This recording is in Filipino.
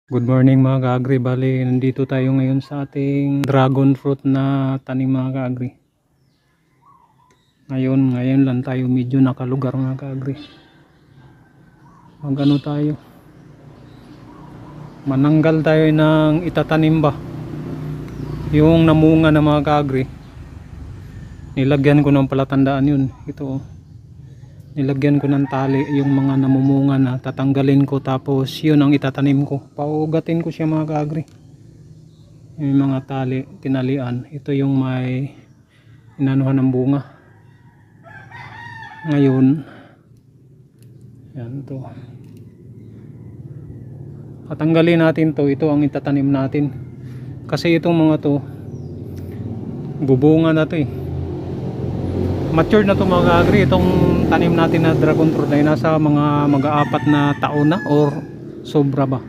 Good morning mga ka-agri. Bali, nandito tayo ngayon sa ating dragon fruit na tanim mga ka-agri. Ngayon lang tayo medyo nakalugar mga ka-agri. Magano tayo? Mananggal tayo ng itatanim ba? Yung namunga na mga ka-agri. Nilagyan ko ng palatandaan yun. Ito oh. Nilagyan ko ng tali yung mga namumunga na, tatanggalin ko, tapos yun ang itatanim ko. Paugatin ko siya mga kaagri. Yung mga tali, tinalian. Ito yung may inanuhan ng bunga. Ngayon, yan to. Tatanggalin natin to, ito ang itatanim natin. Kasi itong mga to, bubunga na to eh. Mature na to mga kaagri, itong tanim natin na dragon fruit ay nasa mga mag-aapat na taon na or sobra ba.